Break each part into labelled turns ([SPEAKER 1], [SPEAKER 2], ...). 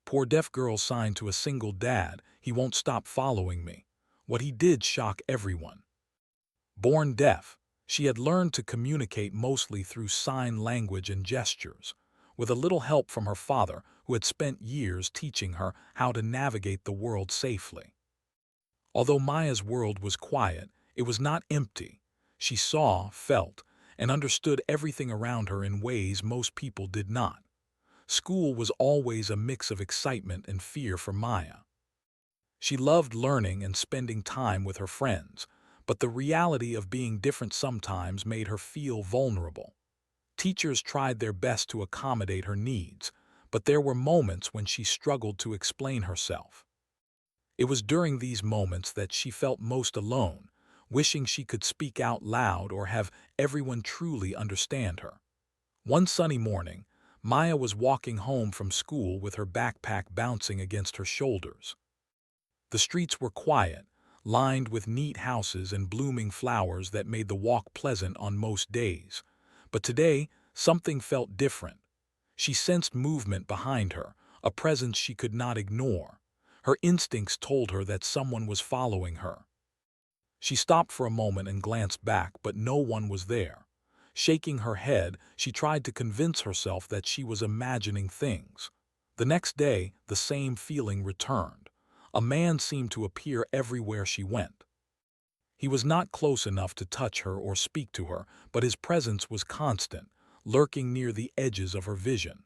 [SPEAKER 1] Poor deaf girl signed to a single dad, he won't stop following me. What he did shocked everyone. Born deaf, she had learned to communicate mostly through sign language and gestures, with a little help from her father, who had spent years teaching her how to navigate the world safely. Although Maya's world was quiet, it was not empty. She saw, felt, and understood everything around her in ways most people did not. School was always a mix of excitement and fear for Maya. She loved learning and spending time with her friends, but the reality of being different sometimes made her feel vulnerable. Teachers tried their best to accommodate her needs, but there were moments when she struggled to explain herself. It was during these moments that she felt most alone, wishing she could speak out loud or have everyone truly understand her. One sunny morning, Maya was walking home from school with her backpack bouncing against her shoulders. The streets were quiet, lined with neat houses and blooming flowers that made the walk pleasant on most days. But today, something felt different. She sensed movement behind her, a presence she could not ignore. Her instincts told her that someone was following her. She stopped for a moment and glanced back, but no one was there. Shaking her head, she tried to convince herself that she was imagining things. The next day, the same feeling returned. A man seemed to appear everywhere she went. He was not close enough to touch her or speak to her, but his presence was constant, lurking near the edges of her vision.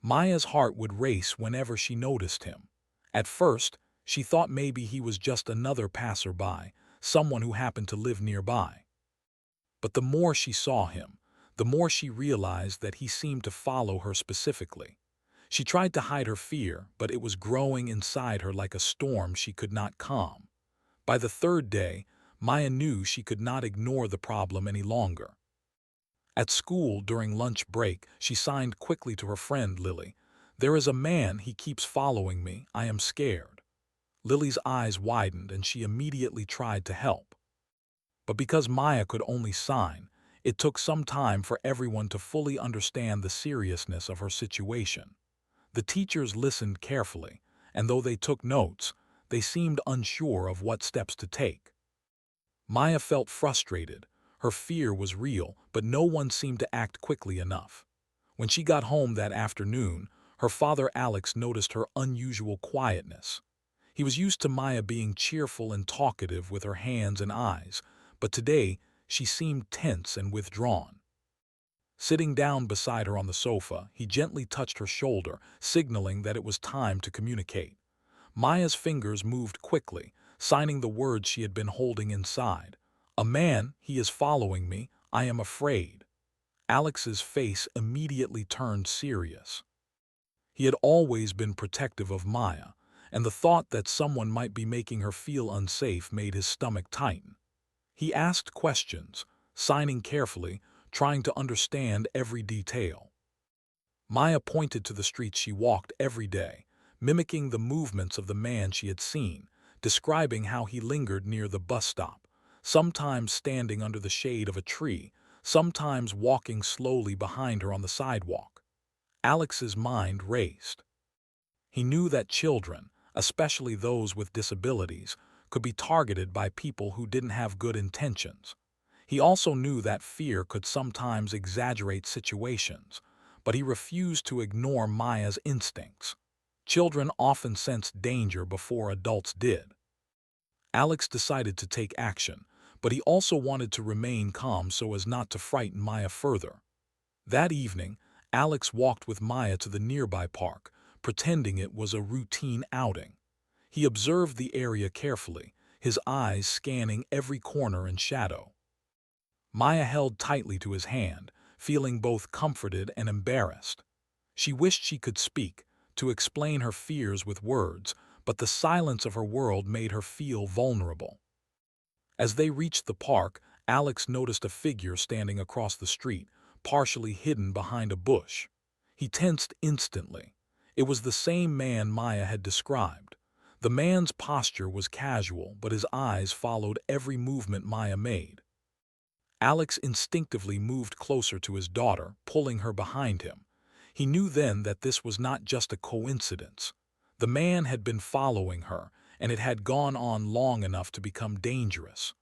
[SPEAKER 1] Maya's heart would race whenever she noticed him. At first, she thought maybe he was just another passerby, someone who happened to live nearby. But the more she saw him, the more she realized that he seemed to follow her specifically. She tried to hide her fear, but it was growing inside her like a storm she could not calm. By the third day, Maya knew she could not ignore the problem any longer. At school, during lunch break, she signed quickly to her friend Lily. "There is a man, he keeps following me, I am scared." Lily's eyes widened and she immediately tried to help. But because Maya could only sign, it took some time for everyone to fully understand the seriousness of her situation. The teachers listened carefully, and though they took notes, they seemed unsure of what steps to take. Maya felt frustrated. Her fear was real, but no one seemed to act quickly enough. When she got home that afternoon, her father Alex noticed her unusual quietness. He was used to Maya being cheerful and talkative with her hands and eyes, but today she seemed tense and withdrawn. Sitting down beside her on the sofa, he gently touched her shoulder, signaling that it was time to communicate. Maya's fingers moved quickly, signing the words she had been holding inside. "A man, he is following me, I am afraid." Alex's face immediately turned serious. He had always been protective of Maya, and the thought that someone might be making her feel unsafe made his stomach tighten. He asked questions, signing carefully, trying to understand every detail. Maya pointed to the streets she walked every day, mimicking the movements of the man she had seen, describing how he lingered near the bus stop, sometimes standing under the shade of a tree, sometimes walking slowly behind her on the sidewalk. Alex's mind raced. He knew that children, especially those with disabilities, could be targeted by people who didn't have good intentions. He also knew that fear could sometimes exaggerate situations, but he refused to ignore Maya's instincts. Children often sensed danger before adults did. Alex decided to take action, but he also wanted to remain calm so as not to frighten Maya further. That evening, Alex walked with Maya to the nearby park, pretending it was a routine outing. He observed the area carefully, his eyes scanning every corner and shadow. Maya held tightly to his hand, feeling both comforted and embarrassed. She wished she could speak, to explain her fears with words, but the silence of her world made her feel vulnerable. As they reached the park, Alex noticed a figure standing across the street, partially hidden behind a bush. He tensed instantly. It was the same man Maya had described. The man's posture was casual, but his eyes followed every movement Maya made. Alex instinctively moved closer to his daughter, pulling her behind him. He knew then that this was not just a coincidence. The man had been following her, and it had gone on long enough to become dangerous.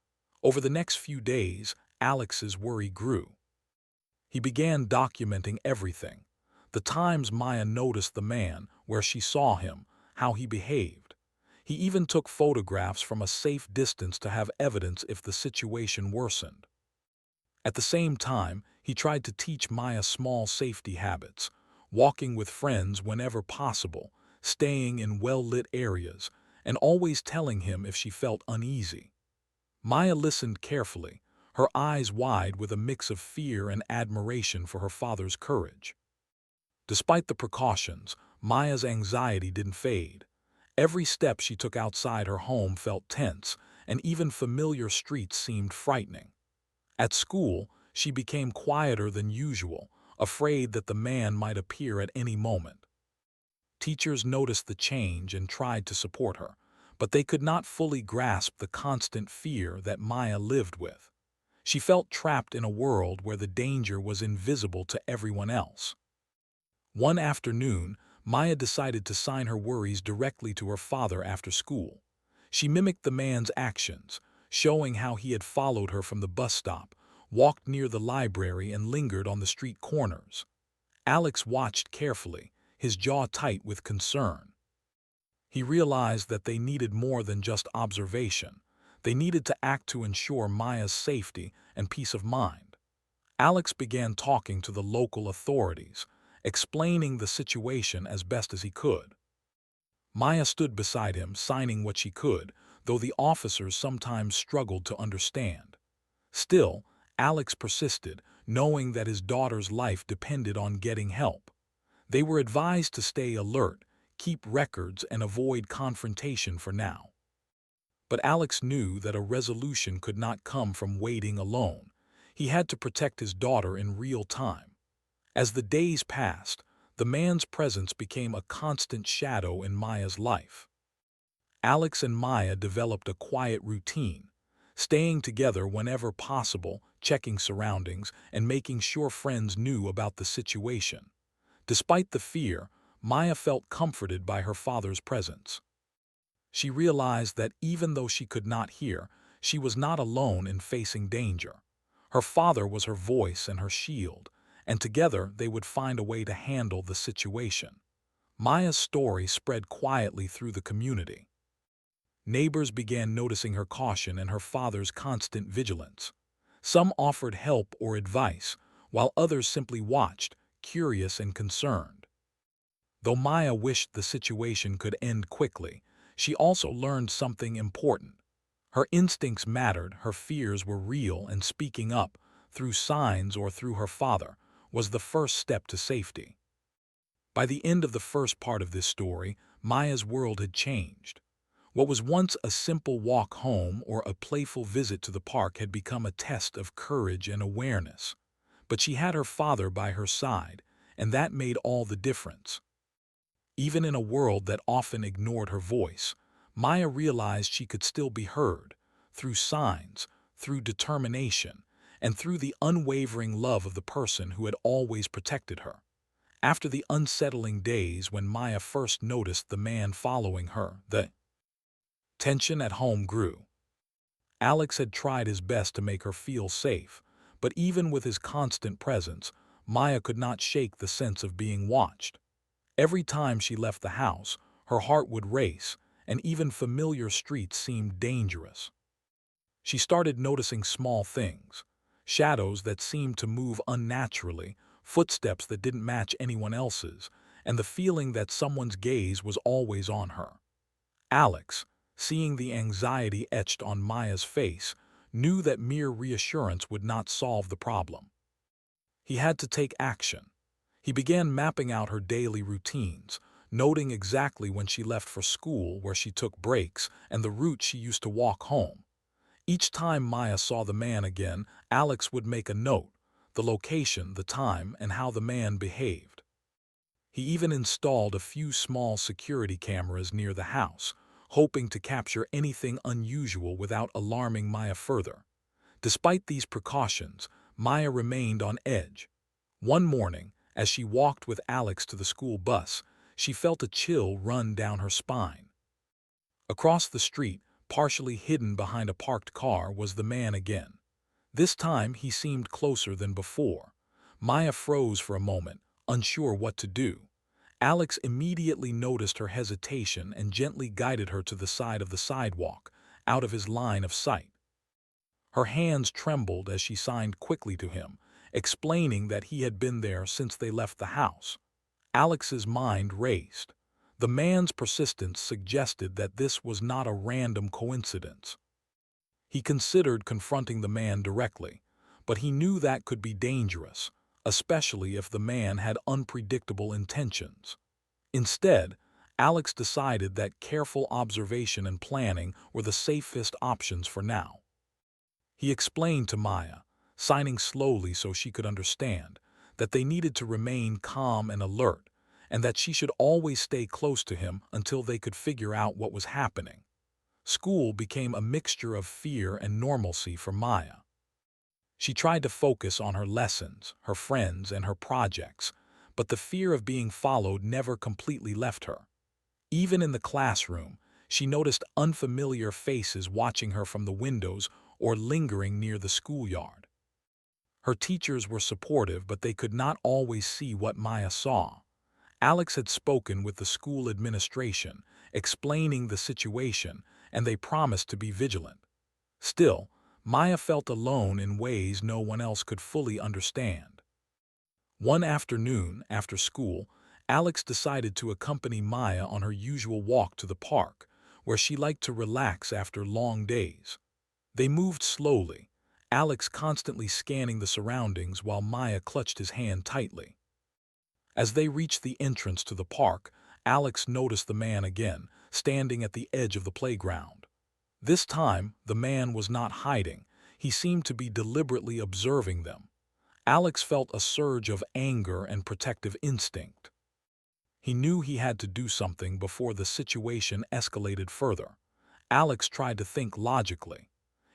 [SPEAKER 1] Over the next few days, Alex's worry grew. He began documenting everything. The times Maya noticed the man, where she saw him, how he behaved. He even took photographs from a safe distance to have evidence if the situation worsened. At the same time, he tried to teach Maya small safety habits, walking with friends whenever possible, staying in well-lit areas, and always telling him if she felt uneasy. Maya listened carefully, her eyes wide with a mix of fear and admiration for her father's courage. Despite the precautions, Maya's anxiety didn't fade. Every step she took outside her home felt tense, and even familiar streets seemed frightening. At school, she became quieter than usual, afraid that the man might appear at any moment. Teachers noticed the change and tried to support her, but they could not fully grasp the constant fear that Maya lived with. She felt trapped in a world where the danger was invisible to everyone else. One afternoon, Maya decided to sign her worries directly to her father after school. She mimicked the man's actions, showing how he had followed her from the bus stop, walked near the library, and lingered on the street corners. Alex watched carefully, his jaw tight with concern. He realized that they needed more than just observation. They needed to act to ensure Maya's safety and peace of mind. Alex began talking to the local authorities, explaining the situation as best as he could. Maya stood beside him, signing what she could, though the officers sometimes struggled to understand. Still, Alex persisted, knowing that his daughter's life depended on getting help. They were advised to stay alert, keep records, and avoid confrontation for now. But Alex knew that a resolution could not come from waiting alone. He had to protect his daughter in real time. As the days passed, the man's presence became a constant shadow in Maya's life. Alex and Maya developed a quiet routine, staying together whenever possible, checking surroundings, and making sure friends knew about the situation. Despite the fear, Maya felt comforted by her father's presence. She realized that even though she could not hear, she was not alone in facing danger. Her father was her voice and her shield, and together they would find a way to handle the situation. Maya's story spread quietly through the community. Neighbors began noticing her caution and her father's constant vigilance. Some offered help or advice, while others simply watched, curious and concerned. Though Maya wished the situation could end quickly, she also learned something important. Her instincts mattered, her fears were real, and speaking up, through signs or through her father, was the first step to safety. By the end of the first part of this story, Maya's world had changed. What was once a simple walk home or a playful visit to the park had become a test of courage and awareness. But she had her father by her side, and that made all the difference. Even in a world that often ignored her voice, Maya realized she could still be heard, through signs, through determination, and through the unwavering love of the person who had always protected her. After the unsettling days when Maya first noticed the man following her, the tension at home grew. Alex had tried his best to make her feel safe, but even with his constant presence, Maya could not shake the sense of being watched. Every time she left the house, her heart would race, and even familiar streets seemed dangerous. She started noticing small things, shadows that seemed to move unnaturally, footsteps that didn't match anyone else's, and the feeling that someone's gaze was always on her. Alex, seeing the anxiety etched on Maya's face, knew that mere reassurance would not solve the problem. He had to take action. He began mapping out her daily routines, noting exactly when she left for school, where she took breaks, and the route she used to walk home. Each time Maya saw the man again, Alex would make a note, the location, the time, and how the man behaved. He even installed a few small security cameras near the house, hoping to capture anything unusual without alarming Maya further. Despite these precautions, Maya remained on edge. One morning, as she walked with Alex to the school bus, She felt a chill run down her spine. Across the street, partially hidden behind a parked car, was the man again. This time he seemed closer than before. Maya froze for a moment, unsure what to do. Alex immediately noticed her hesitation and gently guided her to the side of the sidewalk, out of his line of sight. Her hands trembled as she signed quickly to him, explaining that he had been there since they left the house. Alex's mind raced. The man's persistence suggested that this was not a random coincidence. He considered confronting the man directly, but he knew that could be dangerous, especially if the man had unpredictable intentions. Instead, Alex decided that careful observation and planning were the safest options for now. He explained to Maya, signing slowly so she could understand, that they needed to remain calm and alert, and that she should always stay close to him until they could figure out what was happening. School became a mixture of fear and normalcy for Maya. She tried to focus on her lessons, her friends, and her projects, but the fear of being followed never completely left her. Even in the classroom, she noticed unfamiliar faces watching her from the windows or lingering near the schoolyard. Her teachers were supportive, but they could not always see what Maya saw. Alex had spoken with the school administration, explaining the situation, and they promised to be vigilant. Still, Maya felt alone in ways no one else could fully understand. One afternoon, after school, Alex decided to accompany Maya on her usual walk to the park, where she liked to relax after long days. They moved slowly, Alex constantly scanning the surroundings while Maya clutched his hand tightly. As they reached the entrance to the park, Alex noticed the man again, standing at the edge of the playground. This time, the man was not hiding. He seemed to be deliberately observing them. Alex felt a surge of anger and protective instinct. He knew he had to do something before the situation escalated further. Alex tried to think logically.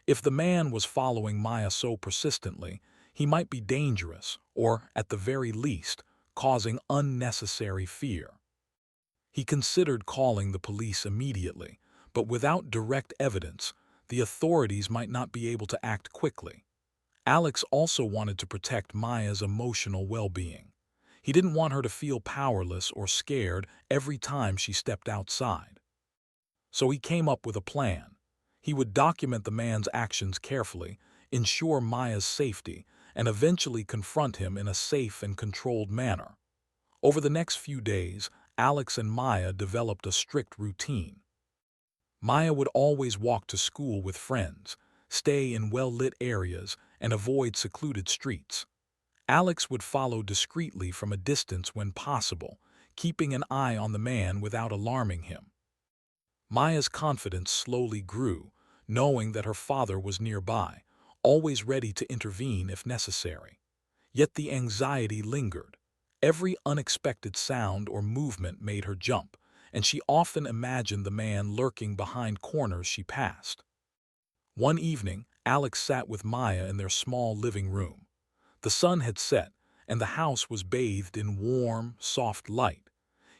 [SPEAKER 1] If the man was following Maya so persistently, he might be dangerous, or, at the very least, causing unnecessary fear. He considered calling the police immediately, but without direct evidence, the authorities might not be able to act quickly. Alex also wanted to protect Maya's emotional well-being. He didn't want her to feel powerless or scared every time she stepped outside. So he came up with a plan. He would document the man's actions carefully, ensure Maya's safety, and eventually confront him in a safe and controlled manner. Over the next few days, Alex and Maya developed a strict routine. Maya would always walk to school with friends, stay in well-lit areas, and avoid secluded streets. Alex would follow discreetly from a distance when possible, keeping an eye on the man without alarming him. Maya's confidence slowly grew, knowing that her father was nearby, always ready to intervene if necessary. Yet the anxiety lingered. Every unexpected sound or movement made her jump, and she often imagined the man lurking behind corners she passed. One evening, Alex sat with Maya in their small living room. The sun had set, and the house was bathed in warm, soft light.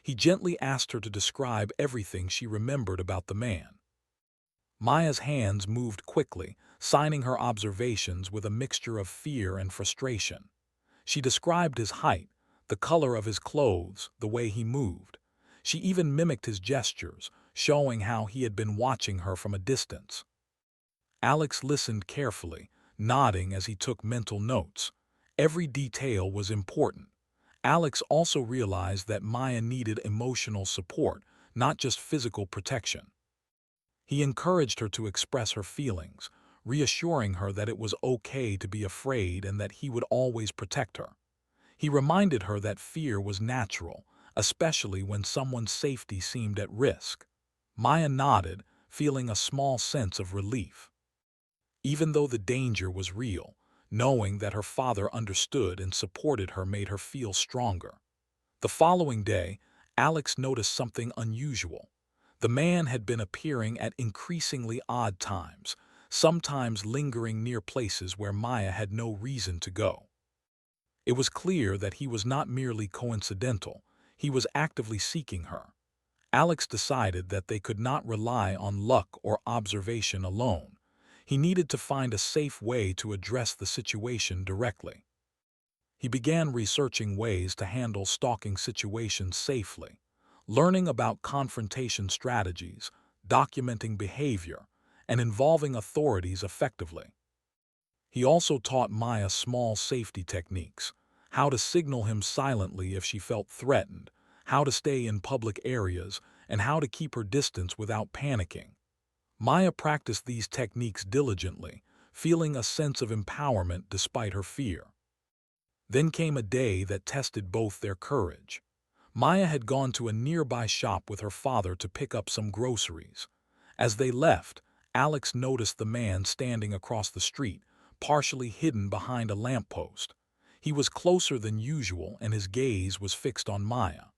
[SPEAKER 1] He gently asked her to describe everything she remembered about the man. Maya's hands moved quickly, signing her observations with a mixture of fear and frustration. She described his height, the color of his clothes, the way he moved. She even mimicked his gestures, showing how he had been watching her from a distance. Alex listened carefully, nodding as he took mental notes. Every detail was important. Alex also realized that Maya needed emotional support, not just physical protection. He encouraged her to express her feelings, reassuring her that it was okay to be afraid and that he would always protect her. He reminded her that fear was natural, especially when someone's safety seemed at risk. Maya nodded, feeling a small sense of relief. Even though the danger was real, knowing that her father understood and supported her made her feel stronger. The following day, Alex noticed something unusual. The man had been appearing at increasingly odd times, sometimes lingering near places where Maya had no reason to go. It was clear that he was not merely coincidental. He was actively seeking her. Alex decided that they could not rely on luck or observation alone. He needed to find a safe way to address the situation directly. He began researching ways to handle stalking situations safely, learning about confrontation strategies, documenting behavior, and involving authorities effectively. He also taught Maya small safety techniques: how to signal him silently if she felt threatened, how to stay in public areas, and how to keep her distance without panicking. Maya practiced these techniques diligently, feeling a sense of empowerment despite her fear. Then came a day that tested both their courage. Maya had gone to a nearby shop with her father to pick up some groceries. As they left, Alex noticed the man standing across the street, partially hidden behind a lamppost. He was closer than usual and his gaze was fixed on Maya.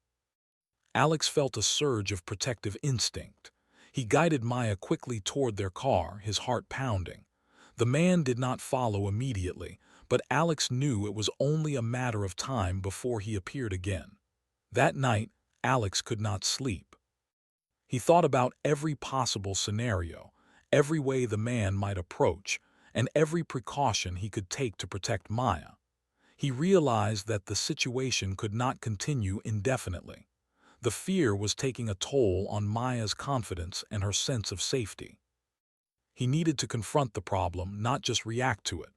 [SPEAKER 1] Alex felt a surge of protective instinct. He guided Maya quickly toward their car, his heart pounding. The man did not follow immediately, but Alex knew it was only a matter of time before he appeared again. That night, Alex could not sleep. He thought about every possible scenario, every way the man might approach, and every precaution he could take to protect Maya. He realized that the situation could not continue indefinitely. The fear was taking a toll on Maya's confidence and her sense of safety. He needed to confront the problem, not just react to it.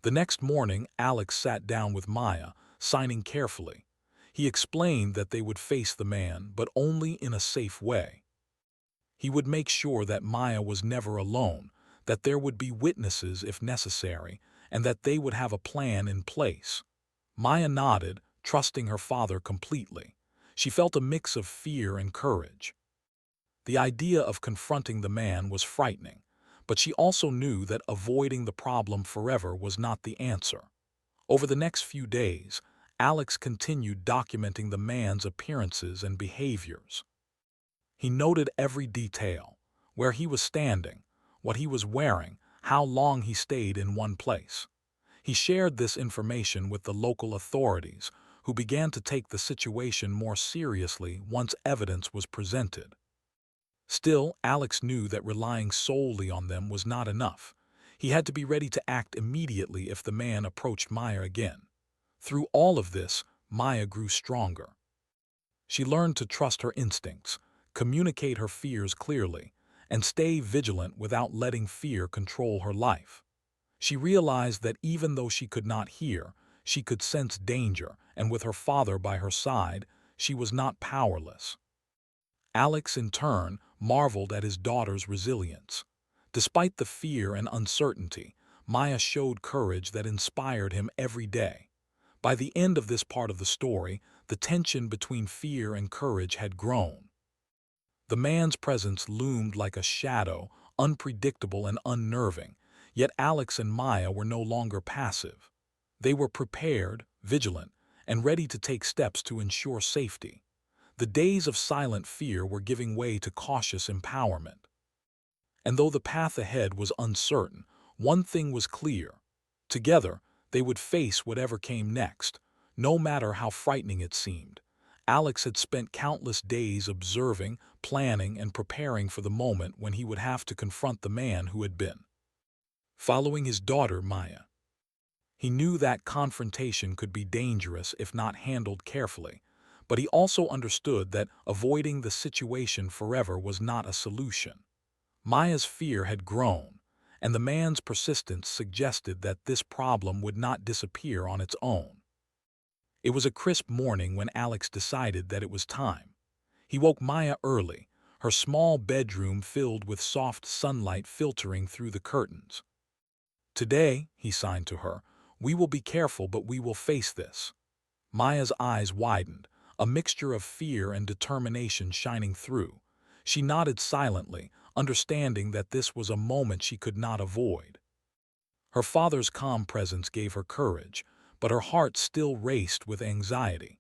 [SPEAKER 1] The next morning, Alex sat down with Maya, signing carefully. He explained that they would face the man, but only in a safe way. He would make sure that Maya was never alone, that there would be witnesses if necessary, and that they would have a plan in place. Maya nodded, trusting her father completely. She felt a mix of fear and courage. The idea of confronting the man was frightening, but she also knew that avoiding the problem forever was not the answer. Over the next few days, Alex continued documenting the man's appearances and behaviors. He noted every detail: where he was standing, what he was wearing, how long he stayed in one place. He shared this information with the local authorities, who began to take the situation more seriously once evidence was presented. Still, Alex knew that relying solely on them was not enough. He had to be ready to act immediately if the man approached Maya again. Through all of this, Maya grew stronger. She learned to trust her instincts, communicate her fears clearly, and stay vigilant without letting fear control her life. She realized that even though she could not hear, she could sense danger, and with her father by her side, she was not powerless. Alex, in turn, marveled at his daughter's resilience. Despite the fear and uncertainty, Maya showed courage that inspired him every day. By the end of this part of the story, the tension between fear and courage had grown. The man's presence loomed like a shadow, unpredictable and unnerving, yet Alex and Maya were no longer passive. They were prepared, vigilant, and ready to take steps to ensure safety. The days of silent fear were giving way to cautious empowerment. And though the path ahead was uncertain, one thing was clear: together, they would face whatever came next, no matter how frightening it seemed. Alex had spent countless days observing, planning, and preparing for the moment when he would have to confront the man who had been following his daughter, Maya. He knew that confrontation could be dangerous if not handled carefully, but he also understood that avoiding the situation forever was not a solution. Maya's fear had grown, and the man's persistence suggested that this problem would not disappear on its own. It was a crisp morning when Alex decided that it was time. He woke Maya early, her small bedroom filled with soft sunlight filtering through the curtains. "Today," he signed to her, "we will be careful, but we will face this." Maya's eyes widened, a mixture of fear and determination shining through. She nodded silently, understanding that this was a moment she could not avoid. Her father's calm presence gave her courage, but her heart still raced with anxiety.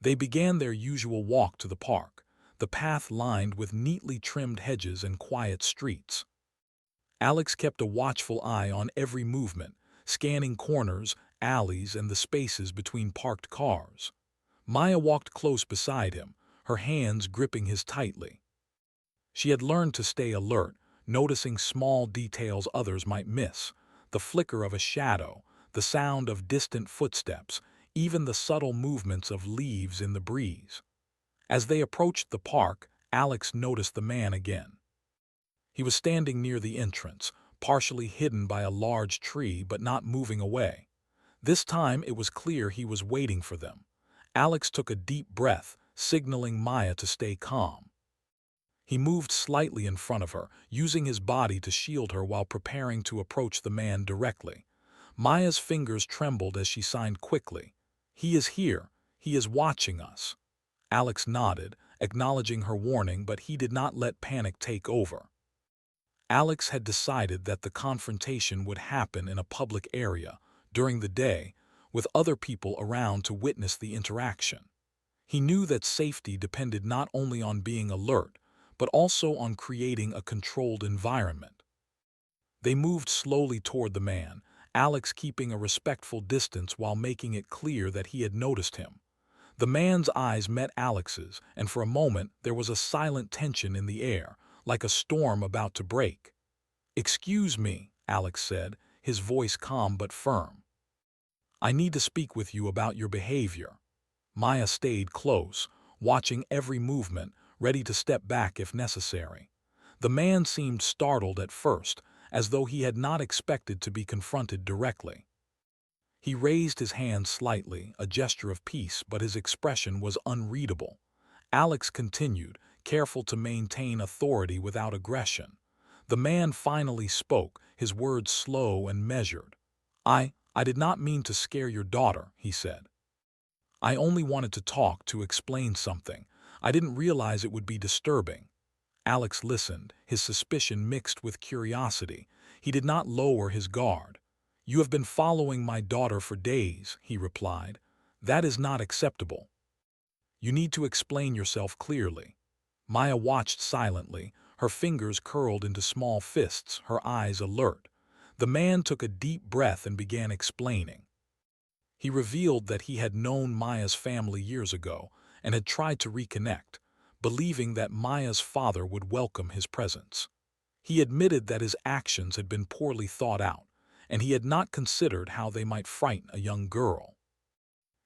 [SPEAKER 1] They began their usual walk to the park, the path lined with neatly trimmed hedges and quiet streets. Alex kept a watchful eye on every movement, scanning corners, alleys, and the spaces between parked cars. Maya walked close beside him, her hands gripping his tightly. She had learned to stay alert, noticing small details others might miss, the flicker of a shadow, the sound of distant footsteps, even the subtle movements of leaves in the breeze. As they approached the park, Alex noticed the man again. He was standing near the entrance, partially hidden by a large tree but not moving away. This time it was clear he was waiting for them. Alex took a deep breath, signaling Maya to stay calm. He moved slightly in front of her, using his body to shield her while preparing to approach the man directly. Maya's fingers trembled as she signed quickly. "He is here. He is watching us." Alex nodded, acknowledging her warning, but he did not let panic take over. Alex had decided that the confrontation would happen in a public area, during the day, with other people around to witness the interaction. He knew that safety depended not only on being alert, but also on creating a controlled environment. They moved slowly toward the man, Alex keeping a respectful distance while making it clear that he had noticed him. The man's eyes met Alex's, and for a moment there was a silent tension in the air, like a storm about to break. "Excuse me," Alex said, his voice calm but firm. "I need to speak with you about your behavior." Maya stayed close, watching every movement, ready to step back if necessary. The man seemed startled at first, as though he had not expected to be confronted directly. He raised his hand slightly, a gesture of peace, but his expression was unreadable. Alex continued, careful to maintain authority without aggression. The man finally spoke, his words slow and measured. I did not mean to scare your daughter," he said. "I only wanted to talk, to explain something. I didn't realize it would be disturbing." Alex listened, his suspicion mixed with curiosity. He did not lower his guard. "You have been following my daughter for days," he replied. "That is not acceptable. You need to explain yourself clearly." Maya watched silently, her fingers curled into small fists, her eyes alert. The man took a deep breath and began explaining. He revealed that he had known Maya's family years ago and had tried to reconnect, believing that Maya's father would welcome his presence. He admitted that his actions had been poorly thought out, and he had not considered how they might frighten a young girl.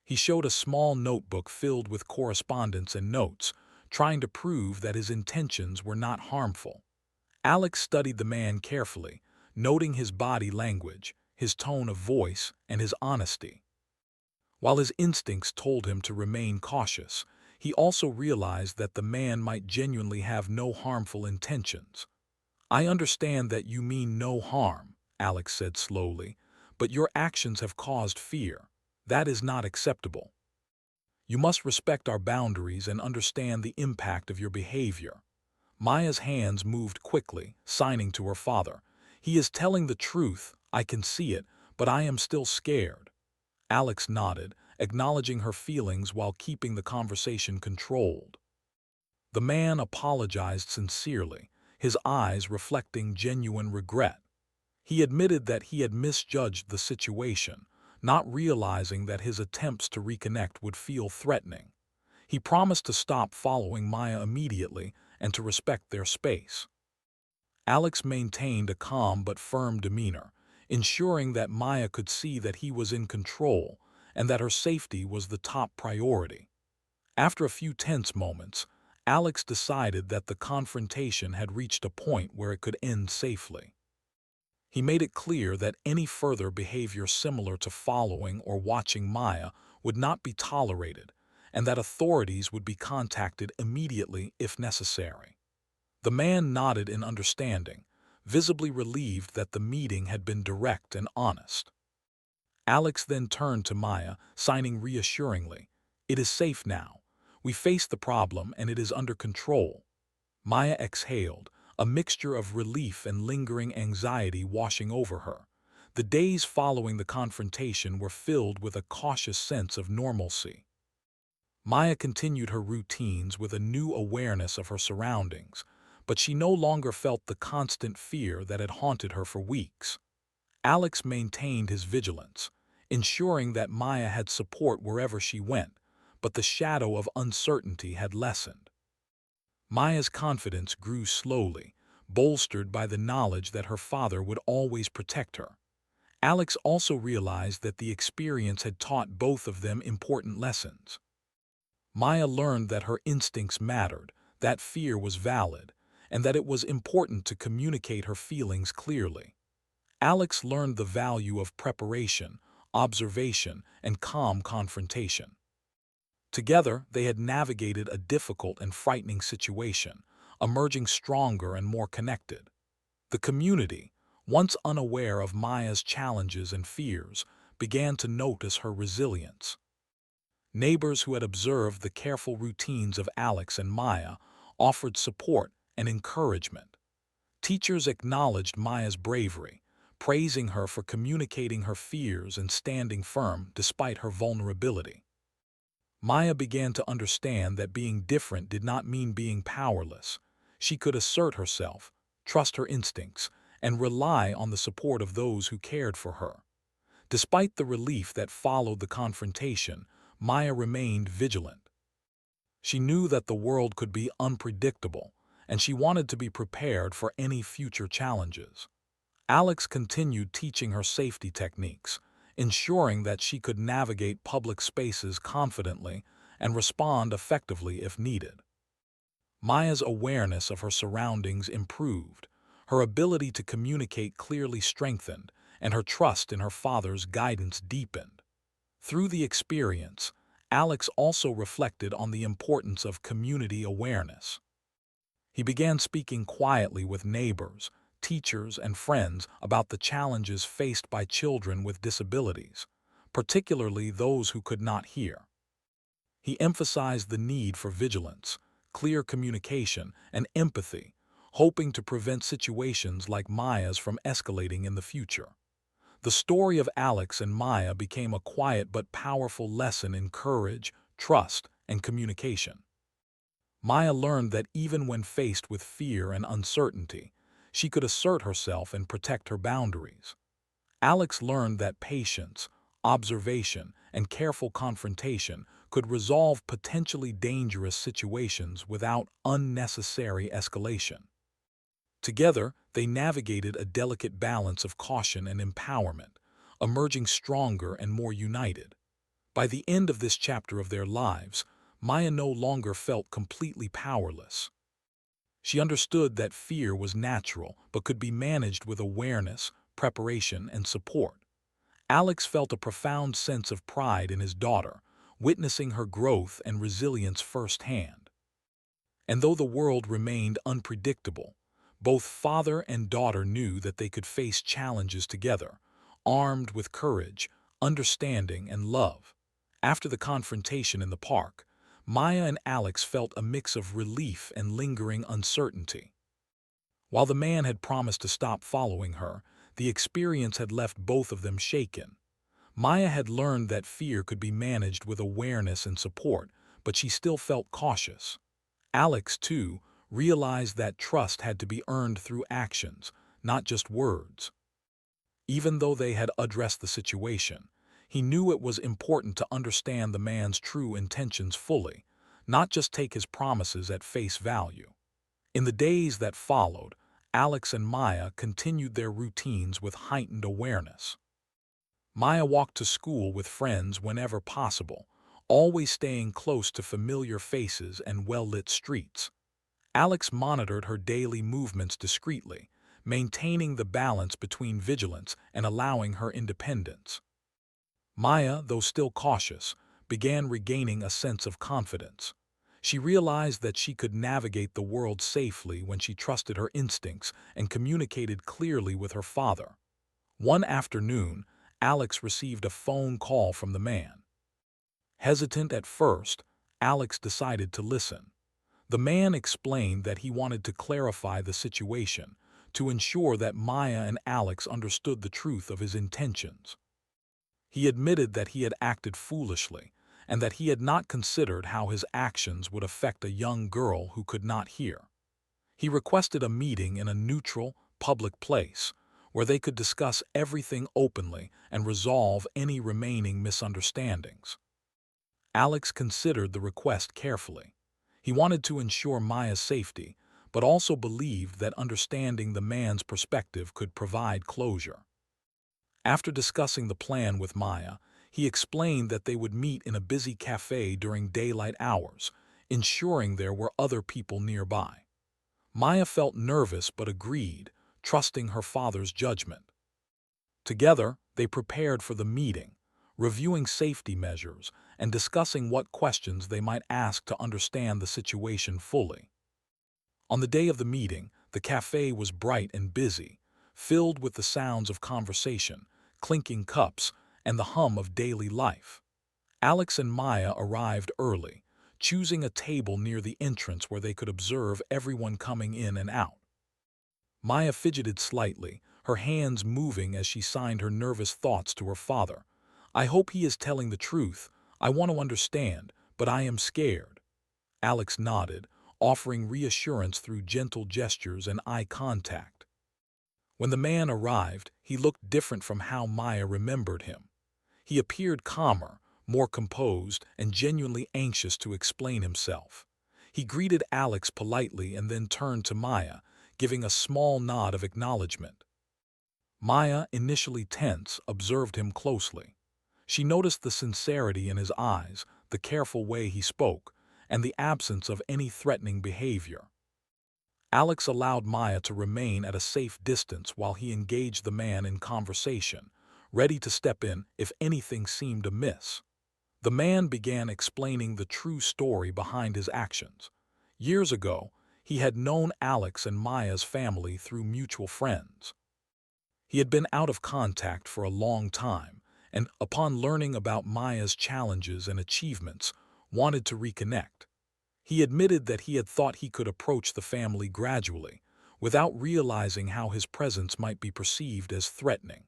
[SPEAKER 1] He showed a small notebook filled with correspondence and notes, trying to prove that his intentions were not harmful. Alex studied the man carefully, noting his body language, his tone of voice, and his honesty. While his instincts told him to remain cautious, he also realized that the man might genuinely have no harmful intentions. "I understand that you mean no harm," Alex said slowly, "but your actions have caused fear. That is not acceptable. You must respect our boundaries and understand the impact of your behavior." Maya's hands moved quickly, signing to her father. "He is telling the truth, I can see it, but I am still scared." Alex nodded, acknowledging her feelings while keeping the conversation controlled. The man apologized sincerely, his eyes reflecting genuine regret. He admitted that he had misjudged the situation, not realizing that his attempts to reconnect would feel threatening. He promised to stop following Maya immediately and to respect their space. Alex maintained a calm but firm demeanor, ensuring that Maya could see that he was in control and that her safety was the top priority. After a few tense moments, Alex decided that the confrontation had reached a point where it could end safely. He made it clear that any further behavior similar to following or watching Maya would not be tolerated, and that authorities would be contacted immediately if necessary. The man nodded in understanding, visibly relieved that the meeting had been direct and honest. Alex then turned to Maya, signing reassuringly, "It is safe now. We faced the problem and it is under control." Maya exhaled, a mixture of relief and lingering anxiety washing over her. The days following the confrontation were filled with a cautious sense of normalcy. Maya continued her routines with a new awareness of her surroundings, but she no longer felt the constant fear that had haunted her for weeks. Alex maintained his vigilance, ensuring that Maya had support wherever she went, but the shadow of uncertainty had lessened. Maya's confidence grew slowly, bolstered by the knowledge that her father would always protect her. Alex also realized that the experience had taught both of them important lessons. Maya learned that her instincts mattered, that fear was valid, and that it was important to communicate her feelings clearly. Alex learned the value of preparation, observation, and calm confrontation. Together, they had navigated a difficult and frightening situation, emerging stronger and more connected. The community, once unaware of Maya's challenges and fears, began to notice her resilience. Neighbors who had observed the careful routines of Alex and Maya offered support and encouragement. Teachers acknowledged Maya's bravery, praising her for communicating her fears and standing firm despite her vulnerability. Maya began to understand that being different did not mean being powerless. She could assert herself, trust her instincts, and rely on the support of those who cared for her. Despite the relief that followed the confrontation, Maya remained vigilant. She knew that the world could be unpredictable, and she wanted to be prepared for any future challenges. Alex continued teaching her safety techniques, ensuring that she could navigate public spaces confidently and respond effectively if needed. Maya's awareness of her surroundings improved, her ability to communicate clearly strengthened, and her trust in her father's guidance deepened. Through the experience, Alex also reflected on the importance of community awareness. He began speaking quietly with neighbors, teachers, and friends about the challenges faced by children with disabilities, particularly those who could not hear. He emphasized the need for vigilance, clear communication, and empathy, hoping to prevent situations like Maya's from escalating in the future. The story of Alex and Maya became a quiet but powerful lesson in courage, trust, and communication. Maya learned that even when faced with fear and uncertainty, she could assert herself and protect her boundaries. Alex learned that patience, observation, and careful confrontation could resolve potentially dangerous situations without unnecessary escalation. Together, they navigated a delicate balance of caution and empowerment, emerging stronger and more united. By the end of this chapter of their lives, Maya no longer felt completely powerless. She understood that fear was natural but could be managed with awareness, preparation, and support. Alex felt a profound sense of pride in his daughter, witnessing her growth and resilience firsthand. And though the world remained unpredictable, both father and daughter knew that they could face challenges together, armed with courage, understanding, and love. After the confrontation in the park, Maya and Alex felt a mix of relief and lingering uncertainty. While the man had promised to stop following her, the experience had left both of them shaken. Maya had learned that fear could be managed with awareness and support, but she still felt cautious. Alex, too, realized that trust had to be earned through actions, not just words. Even though they had addressed the situation, he knew it was important to understand the man's true intentions fully, not just take his promises at face value. In the days that followed, Alex and Maya continued their routines with heightened awareness. Maya walked to school with friends whenever possible, always staying close to familiar faces and well-lit streets. Alex monitored her daily movements discreetly, maintaining the balance between vigilance and allowing her independence. Maya, though still cautious, began regaining a sense of confidence. She realized that she could navigate the world safely when she trusted her instincts and communicated clearly with her father. One afternoon, Alex received a phone call from the man. Hesitant at first, Alex decided to listen. The man explained that he wanted to clarify the situation, to ensure that Maya and Alex understood the truth of his intentions. He admitted that he had acted foolishly, and that he had not considered how his actions would affect a young girl who could not hear. He requested a meeting in a neutral, public place, where they could discuss everything openly and resolve any remaining misunderstandings. Alex considered the request carefully. He wanted to ensure Maya's safety, but also believed that understanding the man's perspective could provide closure. After discussing the plan with Maya, he explained that they would meet in a busy cafe during daylight hours, ensuring there were other people nearby. Maya felt nervous but agreed, trusting her father's judgment. Together, they prepared for the meeting, reviewing safety measures and discussing what questions they might ask to understand the situation fully. On the day of the meeting, the cafe was bright and busy, filled with the sounds of conversation, clinking cups, and the hum of daily life. Alex and Maya arrived early, choosing a table near the entrance where they could observe everyone coming in and out. Maya fidgeted slightly, her hands moving as she signed her nervous thoughts to her father. "I hope he is telling the truth. I want to understand, but I am scared." Alex nodded, offering reassurance through gentle gestures and eye contact. When the man arrived, he looked different from how Maya remembered him. He appeared calmer, more composed, and genuinely anxious to explain himself. He greeted Alex politely and then turned to Maya, giving a small nod of acknowledgement. Maya, initially tense, observed him closely. She noticed the sincerity in his eyes, the careful way he spoke, and the absence of any threatening behavior. Alex allowed Maya to remain at a safe distance while he engaged the man in conversation, ready to step in if anything seemed amiss. The man began explaining the true story behind his actions. Years ago, he had known Alex and Maya's family through mutual friends. He had been out of contact for a long time, and upon learning about Maya's challenges and achievements, wanted to reconnect. He admitted that he had thought he could approach the family gradually, without realizing how his presence might be perceived as threatening.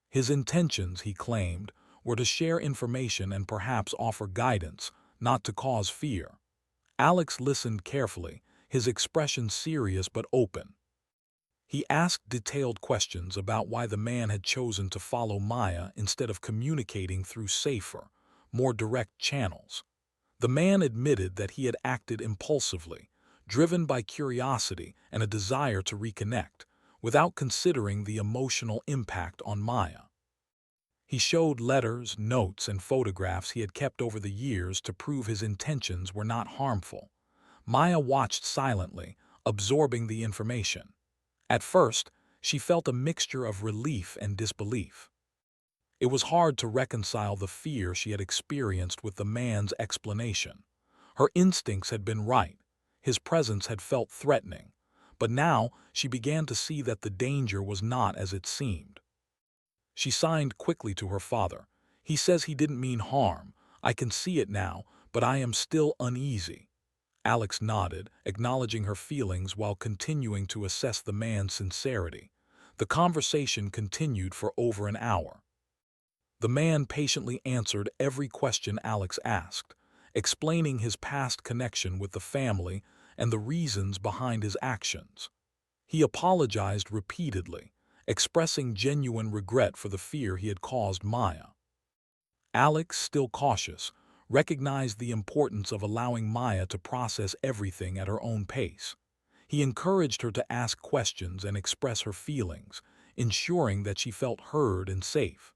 [SPEAKER 1] His intentions, he claimed, were to share information and perhaps offer guidance, not to cause fear. Alex listened carefully, his expression serious but open. He asked detailed questions about why the man had chosen to follow Maya instead of communicating through safer, more direct channels. The man admitted that he had acted impulsively, driven by curiosity and a desire to reconnect, without considering the emotional impact on Maya. He showed letters, notes, and photographs he had kept over the years to prove his intentions were not harmful. Maya watched silently, absorbing the information. At first, she felt a mixture of relief and disbelief. It was hard to reconcile the fear she had experienced with the man's explanation. Her instincts had been right. His presence had felt threatening. But now she began to see that the danger was not as it seemed. She signed quickly to her father. "He says he didn't mean harm. I can see it now, but I am still uneasy." Alex nodded, acknowledging her feelings while continuing to assess the man's sincerity. The conversation continued for over an hour. The man patiently answered every question Alex asked, explaining his past connection with the family and the reasons behind his actions. He apologized repeatedly, expressing genuine regret for the fear he had caused Maya. Alex, still cautious, recognized the importance of allowing Maya to process everything at her own pace. He encouraged her to ask questions and express her feelings, ensuring that she felt heard and safe.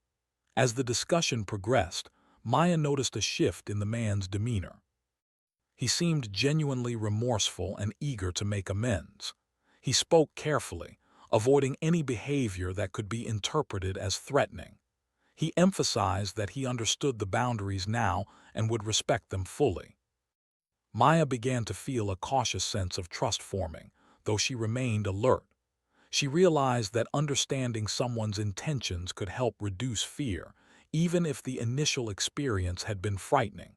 [SPEAKER 1] As the discussion progressed, Maya noticed a shift in the man's demeanor. He seemed genuinely remorseful and eager to make amends. He spoke carefully, avoiding any behavior that could be interpreted as threatening. He emphasized that he understood the boundaries now and would respect them fully. Maya began to feel a cautious sense of trust forming, though she remained alert. She realized that understanding someone's intentions could help reduce fear, even if the initial experience had been frightening.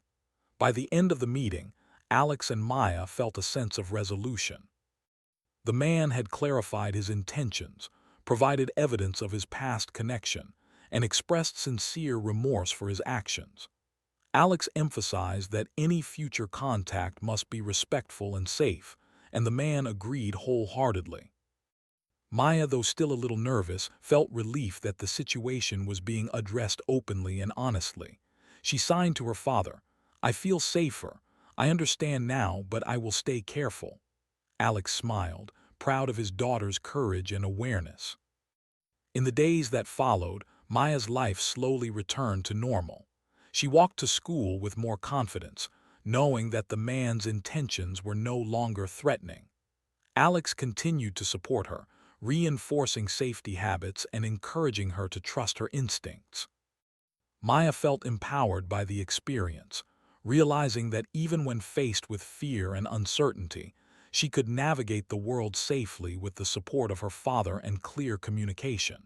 [SPEAKER 1] By the end of the meeting, Alex and Maya felt a sense of resolution. The man had clarified his intentions, provided evidence of his past connection, and expressed sincere remorse for his actions. Alex emphasized that any future contact must be respectful and safe, and the man agreed wholeheartedly. Maya, though still a little nervous, felt relief that the situation was being addressed openly and honestly. She signed to her father, I feel safer. I understand now, but I will stay careful. Alex smiled, proud of his daughter's courage and awareness. In the days that followed, Maya's life slowly returned to normal. She walked to school with more confidence, knowing that the man's intentions were no longer threatening. Alex continued to support her, reinforcing safety habits and encouraging her to trust her instincts. Maya felt empowered by the experience, realizing that even when faced with fear and uncertainty, she could navigate the world safely with the support of her father and clear communication.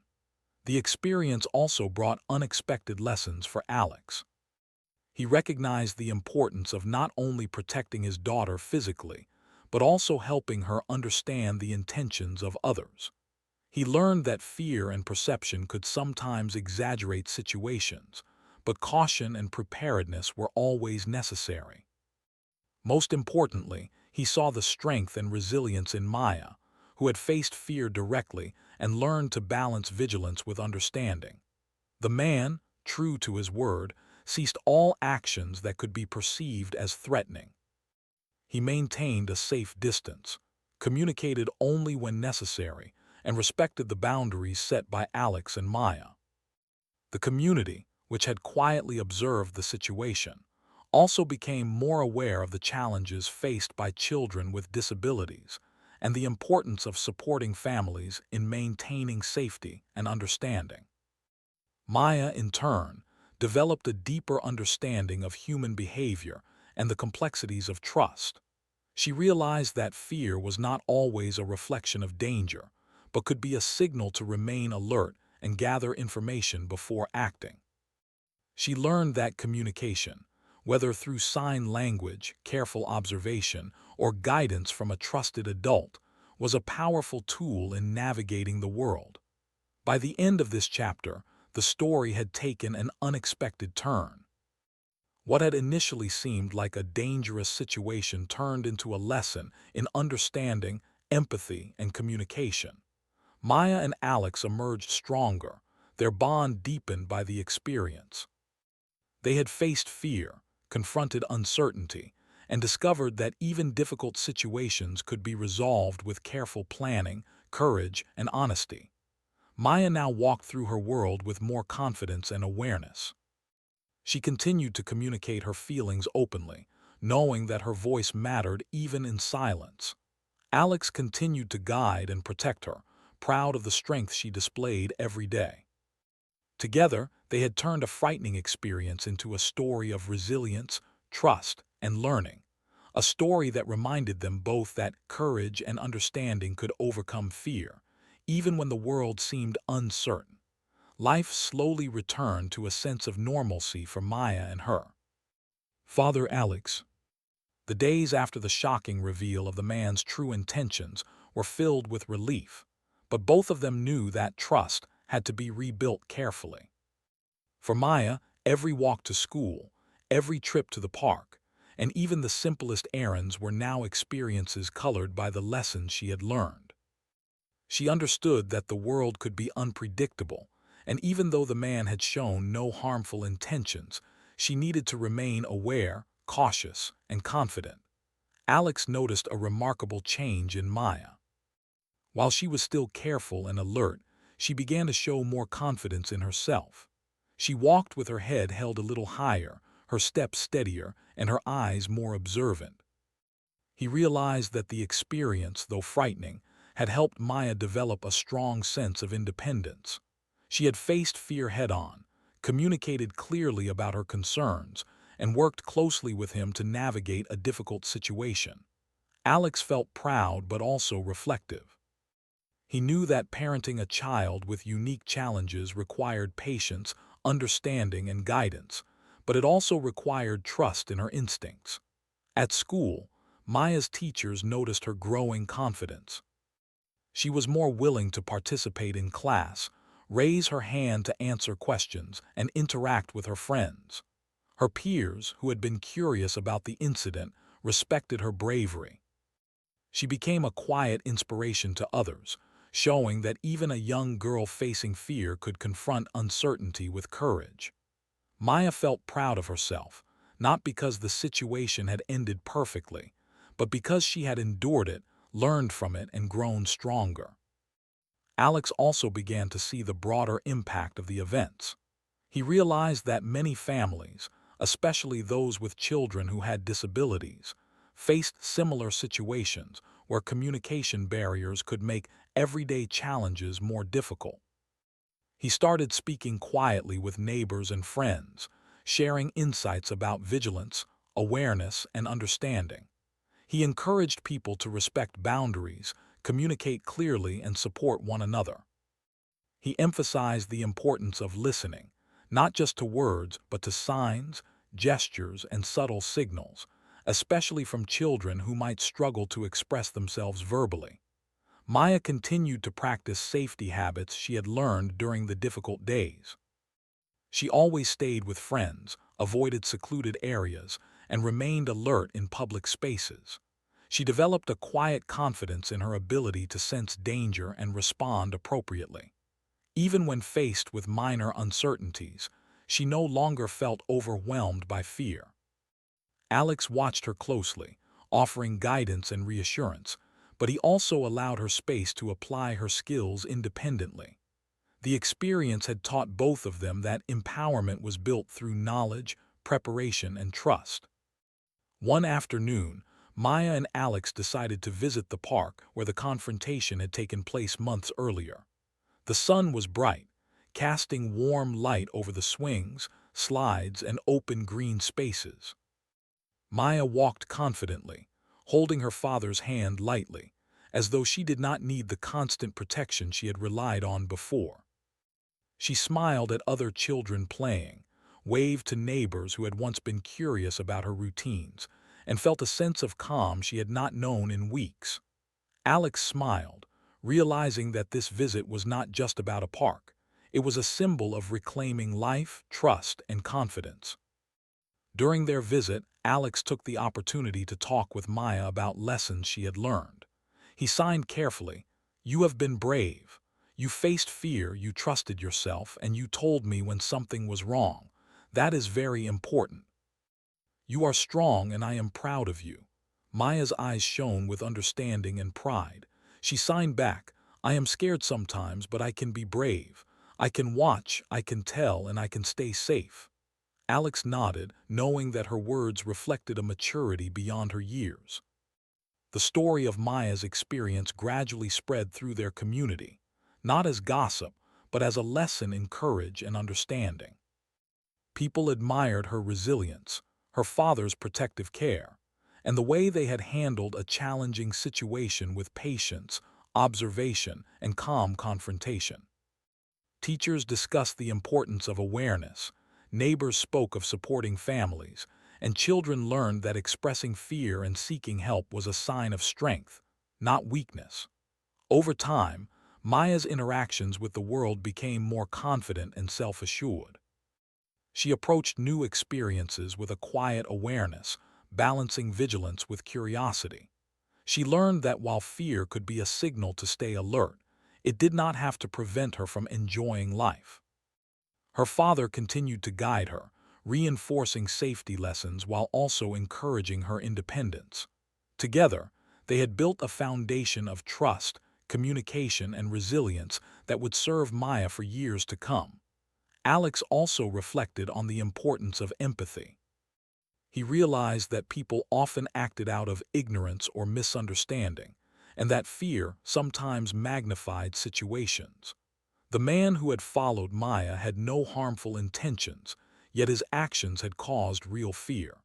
[SPEAKER 1] The experience also brought unexpected lessons for Alex. He recognized the importance of not only protecting his daughter physically, but also helping her understand the intentions of others. He learned that fear and perception could sometimes exaggerate situations, but caution and preparedness were always necessary. Most importantly, he saw the strength and resilience in Maya, who had faced fear directly and learned to balance vigilance with understanding. The man, true to his word, ceased all actions that could be perceived as threatening. He maintained a safe distance, communicated only when necessary, and respected the boundaries set by Alex and Maya. The community, which had quietly observed the situation, also became more aware of the challenges faced by children with disabilities and the importance of supporting families in maintaining safety and understanding. Maya, in turn, developed a deeper understanding of human behavior and the complexities of trust. She realized that fear was not always a reflection of danger, but could be a signal to remain alert and gather information before acting. She learned that communication, whether through sign language, careful observation, or guidance from a trusted adult, was a powerful tool in navigating the world. By the end of this chapter, the story had taken an unexpected turn. What had initially seemed like a dangerous situation turned into a lesson in understanding, empathy, and communication. Maya and Alex emerged stronger, their bond deepened by the experience. They had faced fear, confronted uncertainty, and discovered that even difficult situations could be resolved with careful planning, courage, and honesty. Maya now walked through her world with more confidence and awareness. She continued to communicate her feelings openly, knowing that her voice mattered even in silence. Alex continued to guide and protect her, proud of the strength she displayed every day. Together, they had turned a frightening experience into a story of resilience, trust, and learning. A story that reminded them both that courage and understanding could overcome fear, even when the world seemed uncertain. Life slowly returned to a sense of normalcy for Maya and her. Father Alex. The days after the shocking reveal of the man's true intentions were filled with relief, but both of them knew that trust had to be rebuilt carefully. For Maya, every walk to school, every trip to the park, and even the simplest errands were now experiences colored by the lessons she had learned. She understood that the world could be unpredictable, and even though the man had shown no harmful intentions, she needed to remain aware, cautious, and confident. Alex noticed a remarkable change in Maya. While she was still careful and alert, she began to show more confidence in herself. She walked with her head held a little higher, her steps steadier, and her eyes more observant. He realized that the experience, though frightening, had helped Maya develop a strong sense of independence. She had faced fear head-on, communicated clearly about her concerns, and worked closely with him to navigate a difficult situation. Alex felt proud but also reflective. He knew that parenting a child with unique challenges required patience, understanding, and guidance, but it also required trust in her instincts. At school, Maya's teachers noticed her growing confidence. She was more willing to participate in class, raise her hand to answer questions, and interact with her friends. Her peers, who had been curious about the incident, respected her bravery. She became a quiet inspiration to others, showing that even a young girl facing fear could confront uncertainty with courage. Maya felt proud of herself, not because the situation had ended perfectly, but because she had endured it, learned from it, and grown stronger. Alex also began to see the broader impact of the events. He realized that many families, especially those with children who had disabilities, faced similar situations where communication barriers could make everyday challenges more difficult. He started speaking quietly with neighbors and friends, sharing insights about vigilance, awareness, and understanding. He encouraged people to respect boundaries, communicate clearly, and support one another. He emphasized the importance of listening, not just to words, but to signs, gestures, and subtle signals, especially from children who might struggle to express themselves verbally. Maya continued to practice safety habits she had learned during the difficult days. She always stayed with friends, avoided secluded areas, and remained alert in public spaces. She developed a quiet confidence in her ability to sense danger and respond appropriately. Even when faced with minor uncertainties, she no longer felt overwhelmed by fear. Alex watched her closely, offering guidance and reassurance, but he also allowed her space to apply her skills independently. The experience had taught both of them that empowerment was built through knowledge, preparation, and trust. One afternoon, Maya and Alex decided to visit the park where the confrontation had taken place months earlier. The sun was bright, casting warm light over the swings, slides, and open green spaces. Maya walked confidently, holding her father's hand lightly, as though she did not need the constant protection she had relied on before. She smiled at other children playing, waved to neighbors who had once been curious about her routines, and felt a sense of calm she had not known in weeks. Alex smiled, realizing that this visit was not just about a park. It was a symbol of reclaiming life, trust, and confidence. During their visit, Alex took the opportunity to talk with Maya about lessons she had learned. He signed carefully, "You have been brave. You faced fear, you trusted yourself, and you told me when something was wrong. That is very important. You are strong and I am proud of you." Maya's eyes shone with understanding and pride. She signed back, "I am scared sometimes, but I can be brave. I can watch, I can tell, and I can stay safe." Alex nodded, knowing that her words reflected a maturity beyond her years. The story of Maya's experience gradually spread through their community, not as gossip, but as a lesson in courage and understanding. People admired her resilience, her father's protective care, and the way they had handled a challenging situation with patience, observation, and calm confrontation. Teachers discussed the importance of awareness, neighbors spoke of supporting families, and children learned that expressing fear and seeking help was a sign of strength, not weakness. Over time, Maya's interactions with the world became more confident and self-assured. She approached new experiences with a quiet awareness, balancing vigilance with curiosity. She learned that while fear could be a signal to stay alert, it did not have to prevent her from enjoying life. Her father continued to guide her, reinforcing safety lessons while also encouraging her independence. Together, they had built a foundation of trust, communication, and resilience that would serve Maya for years to come. Alex also reflected on the importance of empathy. He realized that people often acted out of ignorance or misunderstanding, and that fear sometimes magnified situations. The man who had followed Maya had no harmful intentions, yet his actions had caused real fear.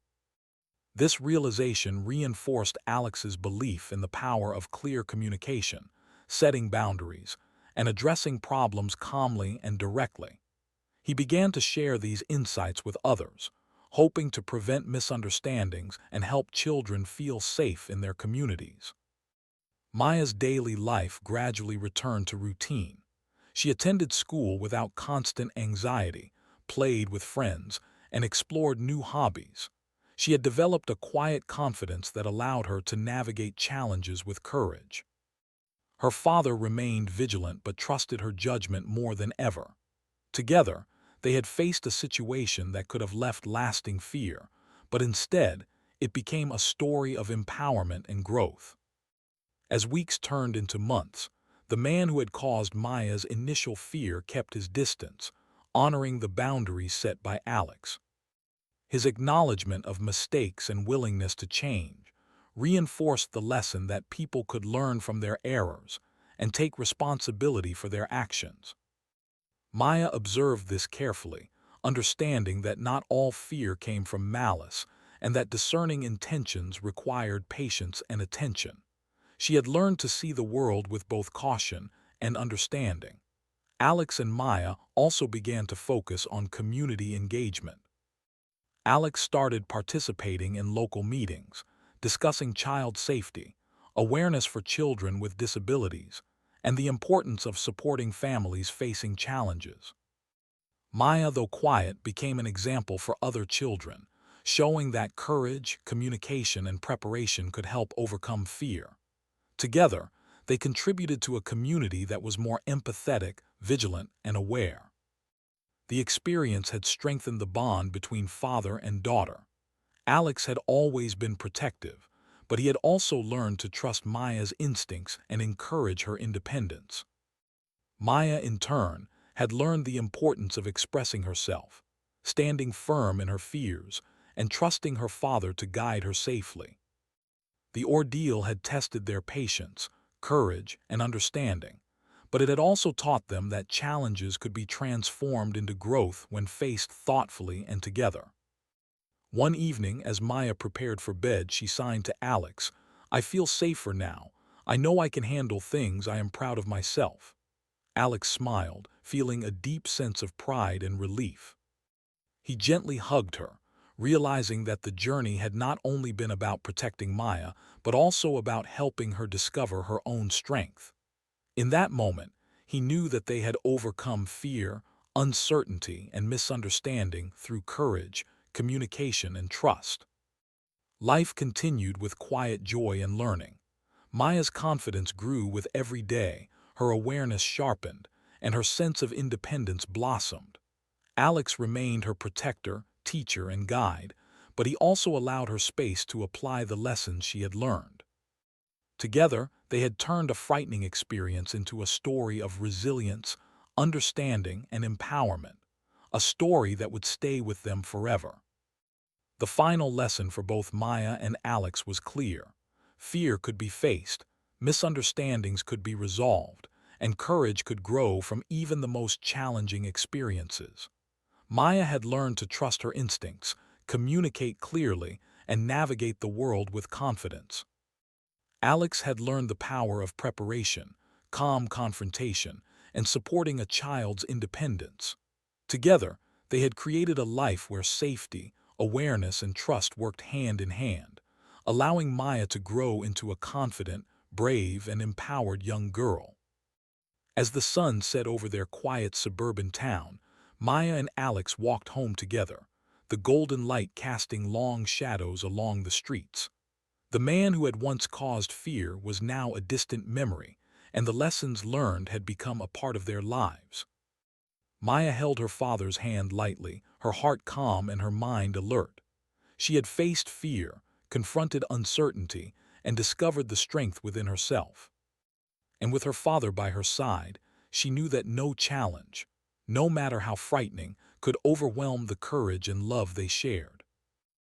[SPEAKER 1] This realization reinforced Alex's belief in the power of clear communication, setting boundaries, and addressing problems calmly and directly. He began to share these insights with others, hoping to prevent misunderstandings and help children feel safe in their communities. Maya's daily life gradually returned to routine. She attended school without constant anxiety, played with friends, and explored new hobbies. She had developed a quiet confidence that allowed her to navigate challenges with courage. Her father remained vigilant but trusted her judgment more than ever. Together, they had faced a situation that could have left lasting fear, but instead, it became a story of empowerment and growth. As weeks turned into months, the man who had caused Maya's initial fear kept his distance, honoring the boundaries set by Alex. His acknowledgement of mistakes and willingness to change reinforced the lesson that people could learn from their errors and take responsibility for their actions. Maya observed this carefully, understanding that not all fear came from malice and that discerning intentions required patience and attention. She had learned to see the world with both caution and understanding. Alex and Maya also began to focus on community engagement. Alex started participating in local meetings, discussing child safety, awareness for children with disabilities, and the importance of supporting families facing challenges. Maya, though quiet, became an example for other children, showing that courage, communication, and preparation could help overcome fear. Together, they contributed to a community that was more empathetic, vigilant, and aware. The experience had strengthened the bond between father and daughter. Alex had always been protective, but he had also learned to trust Maya's instincts and encourage her independence. Maya, in turn, had learned the importance of expressing herself, standing firm in her fears, and trusting her father to guide her safely. The ordeal had tested their patience, courage, and understanding, but it had also taught them that challenges could be transformed into growth when faced thoughtfully and together. One evening, as Maya prepared for bed, she signed to Alex, "I feel safer now. I know I can handle things. I am proud of myself." Alex smiled, feeling a deep sense of pride and relief. He gently hugged her, realizing that the journey had not only been about protecting Maya, but also about helping her discover her own strength. In that moment, he knew that they had overcome fear, uncertainty, and misunderstanding through courage, communication, and trust. Life continued with quiet joy and learning. Maya's confidence grew with every day, her awareness sharpened, and her sense of independence blossomed. Alex remained her protector, teacher, and guide, but he also allowed her space to apply the lessons she had learned. Together, they had turned a frightening experience into a story of resilience, understanding, and empowerment, a story that would stay with them forever. The final lesson for both Maya and Alex was clear. Fear could be faced, misunderstandings could be resolved, and courage could grow from even the most challenging experiences. Maya had learned to trust her instincts, communicate clearly, and navigate the world with confidence. Alex had learned the power of preparation, calm confrontation, and supporting a child's independence. Together, they had created a life where safety, awareness, and trust worked hand in hand, allowing Maya to grow into a confident, brave, and empowered young girl. As the sun set over their quiet suburban town, Maya and Alex walked home together, the golden light casting long shadows along the streets. The man who had once caused fear was now a distant memory, and the lessons learned had become a part of their lives. Maya held her father's hand lightly, her heart calm and her mind alert. She had faced fear, confronted uncertainty, and discovered the strength within herself. And with her father by her side, she knew that no challenge, no matter how frightening, could overwhelm the courage and love they shared.